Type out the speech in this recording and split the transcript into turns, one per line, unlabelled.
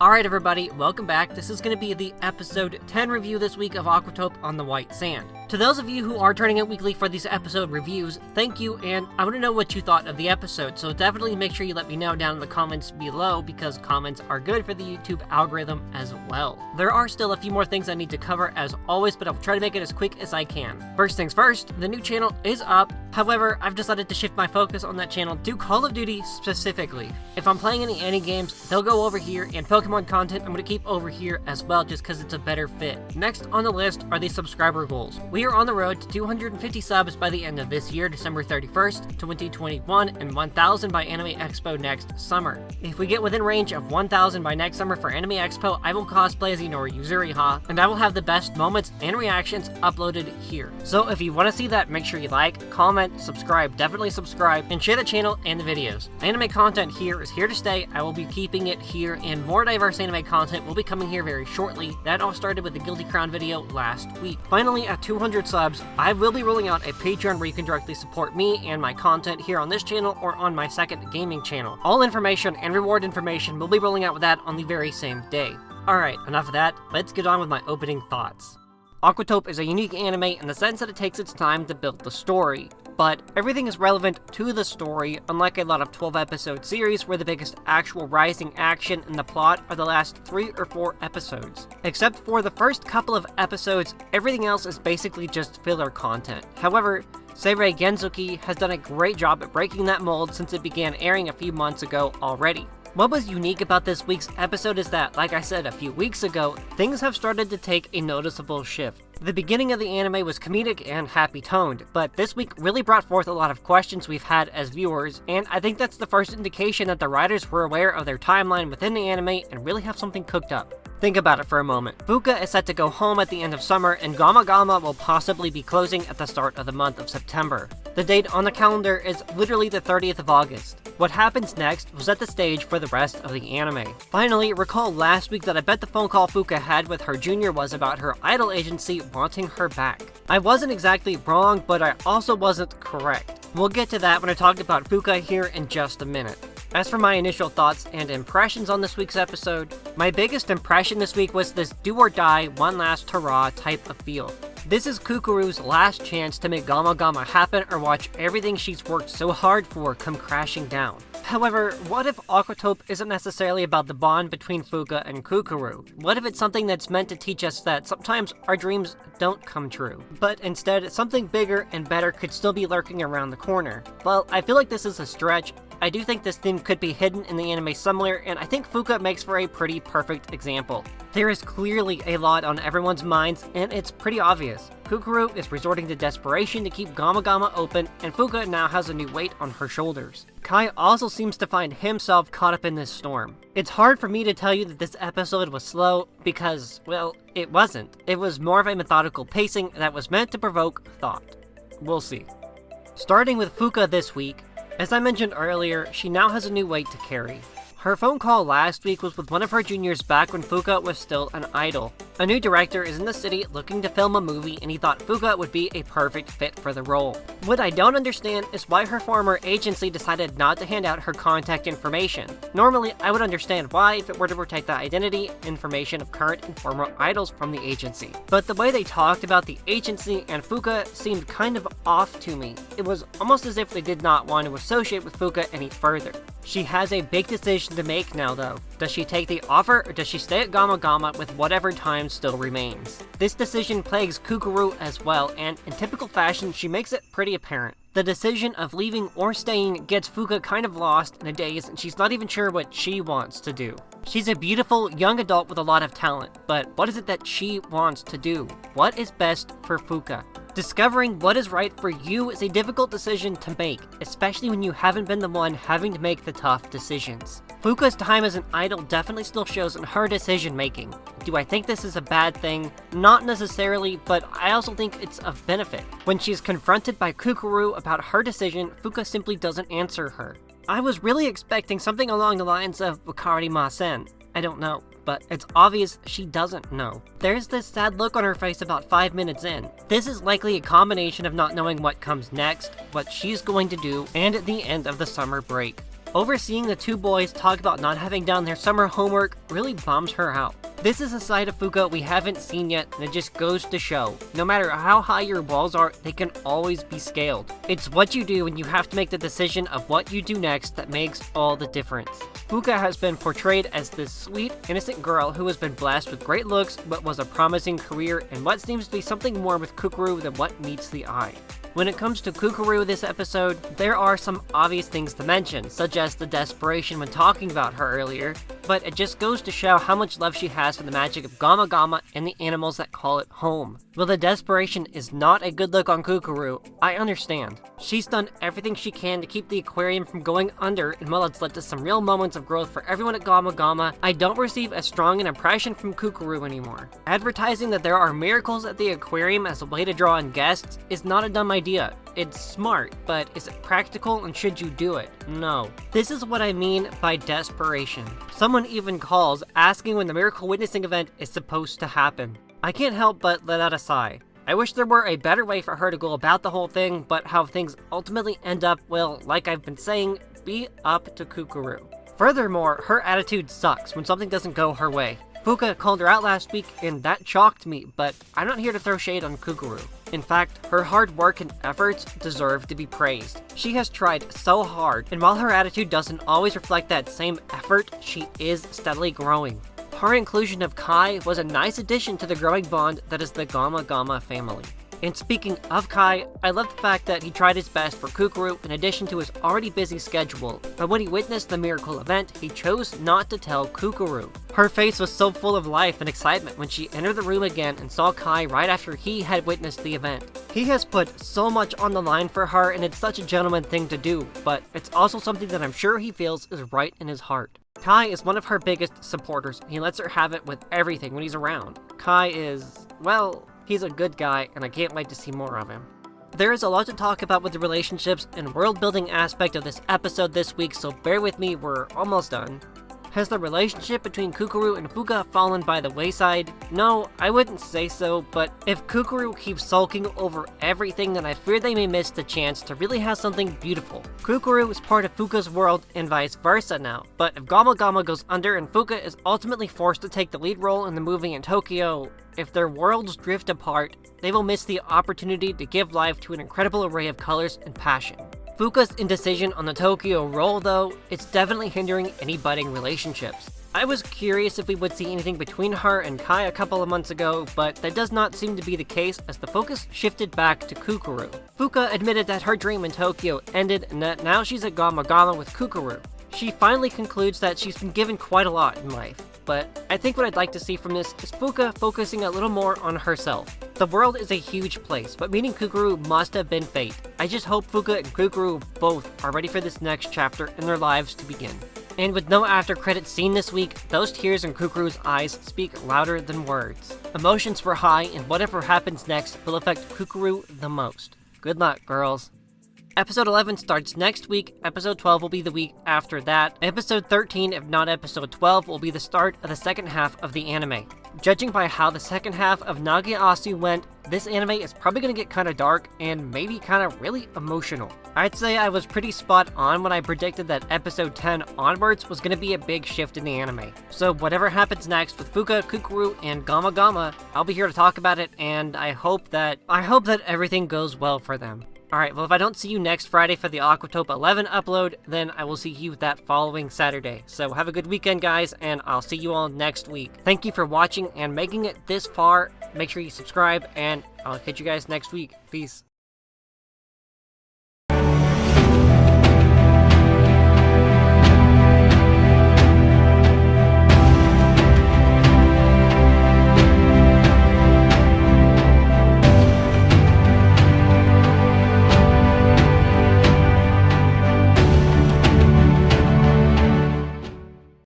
Alright everybody, welcome back. This is going to be the episode 10 review this week of Aquatope on the White Sand. To those of you who are turning out weekly for these episode reviews, thank you, and I want to know what you thought of the episode, so definitely make sure you let me know down in the comments below, because comments are good for the YouTube algorithm as well. There are still a few more things I need to cover as always, but I'll try to make it as quick as I can. First things first, the new channel is up. However, I've decided to shift my focus on that channel to Call of Duty specifically. If I'm playing any games, they'll go over here, and Pokemon content I'm going to keep over here as well just because it's a better fit. Next on the list are the subscriber goals. We are on the road to 250 subs by the end of this year, December 31st, 2021, and 1,000 by Anime Expo next summer. If we get within range of 1,000 by next summer for Anime Expo, I will cosplay as Inori Yuzuriha, and I will have the best moments and reactions uploaded here. So if you want to see that, make sure you like, comment, subscribe, definitely subscribe, and share the channel and the videos. Anime content here is here to stay. I will be keeping it here, and more diverse anime content will be coming here very shortly. That all started with the Guilty Crown video last week. Finally, at 200 subs, I will be rolling out a Patreon where you can directly support me and my content here on this channel or on my second gaming channel. All information and reward information will be rolling out with that on the very same day. Alright, enough of that, let's get on with my opening thoughts. Aquatope is a unique anime in the sense that it takes its time to build the story, but everything is relevant to the story, unlike a lot of 12-episode series where the biggest actual rising action in the plot are the last 3 or 4 episodes. Except for the first couple of episodes, everything else is basically just filler content. However, Seirei Genzuki has done a great job at breaking that mold since it began airing a few months ago already. What was unique about this week's episode is that, like I said a few weeks ago, things have started to take a noticeable shift. The beginning of the anime was comedic and happy-toned, but this week really brought forth a lot of questions we've had as viewers, and I think that's the first indication that the writers were aware of their timeline within the anime and really have something cooked up. Think about it for a moment. Fuuka is set to go home at the end of summer, and Gama will possibly be closing at the start of the month of September. The date on the calendar is literally the 30th of August. What happens next will set the stage for the rest of the anime. Finally, recall last week that I bet the phone call Fuuka had with her junior was about her idol agency wanting her back. I wasn't exactly wrong, but I also wasn't correct. We'll get to that when I talk about Fuuka here in just a minute. As for my initial thoughts and impressions on this week's episode, my biggest impression this week was this do or die, one last hurrah type of feel. This is Kukuru's last chance to make Gama happen or watch everything she's worked so hard for come crashing down. However, what if Aquatope isn't necessarily about the bond between Fuuka and Kukuru? What if it's something that's meant to teach us that sometimes our dreams don't come true, but instead something bigger and better could still be lurking around the corner? Well, I feel like this is a stretch. I do think this theme could be hidden in the anime somewhere, and I think Fuuka makes for a pretty perfect example. There is clearly a lot on everyone's minds, and it's pretty obvious. Kukuru is resorting to desperation to keep Gama open, and Fuuka now has a new weight on her shoulders. Kai also seems to find himself caught up in this storm. It's hard for me to tell you that this episode was slow, because, well, it wasn't. It was more of a methodical pacing that was meant to provoke thought. We'll see. Starting with Fuuka this week, as I mentioned earlier, she now has a new weight to carry. Her phone call last week was with one of her juniors back when Fuuka was still an idol. A new director is in the city looking to film a movie, and he thought Fuuka would be a perfect fit for the role. What I don't understand is why her former agency decided not to hand out her contact information. Normally, I would understand why if it were to protect the identity information of current and former idols from the agency. But the way they talked about the agency and Fuuka seemed kind of off to me. It was almost as if they did not want to associate with Fuuka any further. She has a big decision to make now though. Does she take the offer, or does she stay at Gama with whatever time still remains? This decision plagues Kukuru as well, and in typical fashion, she makes it pretty apparent. The decision of leaving or staying gets Fuuka kind of lost in a daze, and she's not even sure what she wants to do. She's a beautiful young adult with a lot of talent, but what is it that she wants to do? What is best for Fuuka? Discovering what is right for you is a difficult decision to make, especially when you haven't been the one having to make the tough decisions. Fuuka's time as an idol definitely still shows in her decision making. Do I think this is a bad thing? Not necessarily, but I also think it's of benefit. When she's confronted by Kukuru about her decision, Fuuka simply doesn't answer her. I was really expecting something along the lines of "Wakarimasen." I don't know, but it's obvious she doesn't know. There's this sad look on her face about 5 minutes in. This is likely a combination of not knowing what comes next, what she's going to do, and the end of the summer break. Overseeing the two boys talk about not having done their summer homework really bums her out. This is a side of Fuuka we haven't seen yet, and it just goes to show, no matter how high your walls are, they can always be scaled. It's what you do when you have to make the decision of what you do next that makes all the difference. Fuuka has been portrayed as this sweet, innocent girl who has been blessed with great looks but was a promising career in what seems to be something more with Kukuru than what meets the eye. When it comes to Kukuru this episode, there are some obvious things to mention, such as the desperation when talking about her earlier, but it just goes to show how much love she has for the magic of Gama Gama and the animals that call it home. While the desperation is not a good look on Kukuru, I understand. She's done everything she can to keep the aquarium from going under, and while it's led to some real moments of growth for everyone at Gama Gama, I don't receive as strong an impression from Kukuru anymore. Advertising that there are miracles at the aquarium as a way to draw in guests is not a dumb idea. It's smart, but is it practical and should you do it? No. This is what I mean by desperation. Someone even calls asking when the miracle witnessing event is supposed to happen. I can't help but let out a sigh. I wish there were a better way for her to go about the whole thing, but how things ultimately end up will, like I've been saying, be up to Kukuru. Furthermore, her attitude sucks when something doesn't go her way. Fuuka called her out last week, and that shocked me, but I'm not here to throw shade on Kukuru. In fact, her hard work and efforts deserve to be praised. She has tried so hard, and while her attitude doesn't always reflect that same effort, she is steadily growing. Her inclusion of Kai was a nice addition to the growing bond that is the Gama Gama family. And speaking of Kai, I love the fact that he tried his best for Kukuru in addition to his already busy schedule, but when he witnessed the miracle event, he chose not to tell Kukuru. Her face was so full of life and excitement when she entered the room again and saw Kai right after he had witnessed the event. He has put so much on the line for her, and it's such a gentleman thing to do, but it's also something that I'm sure he feels is right in his heart. Kai is one of her biggest supporters, and he lets her have it with everything when he's around. Kai is, well, he's a good guy, and I can't wait to see more of him. There is a lot to talk about with the relationships and world-building aspect of this episode this week, so bear with me, we're almost done. Has the relationship between Kukuru and Fuuka fallen by the wayside? No, I wouldn't say so, but if Kukuru keeps sulking over everything, then I fear they may miss the chance to really have something beautiful. Kukuru is part of Fuuka's world and vice versa now, but if Gama Gama goes under and Fuuka is ultimately forced to take the lead role in the movie in Tokyo, if their worlds drift apart, they will miss the opportunity to give life to an incredible array of colors and passion. Fuuka's indecision on the Tokyo role, though, it's definitely hindering any budding relationships. I was curious if we would see anything between her and Kai a couple of months ago, but that does not seem to be the case as the focus shifted back to Kukuru. Fuuka admitted that her dream in Tokyo ended and that now she's at Gama Gama with Kukuru. She finally concludes that she's been given quite a lot in life, but I think what I'd like to see from this is Fuuka focusing a little more on herself. The world is a huge place, but meeting Kukuru must have been fate. I just hope Fuuka and Kukuru both are ready for this next chapter in their lives to begin. And with no after credits scene this week, those tears in Kukuru's eyes speak louder than words. Emotions were high, and whatever happens next will affect Kukuru the most. Good luck, girls. Episode 11 starts next week, episode 12 will be the week after that, episode 13, if not episode 12, will be the start of the second half of the anime. Judging by how the second half of Nagiasu went, this anime is probably going to get kind of dark and maybe kind of really emotional. I'd say I was pretty spot on when I predicted that episode 10 onwards was going to be a big shift in the anime. So whatever happens next with Fuuka, Kukuru, and Gama Gama, I'll be here to talk about it, and I hope that everything goes well for them. Alright, well if I don't see you next Friday for the Aquatope 11 upload, then I will see you that following Saturday. So have a good weekend, guys, and I'll see you all next week. Thank you for watching and making it this far. Make sure you subscribe, and I'll catch you guys next week. Peace.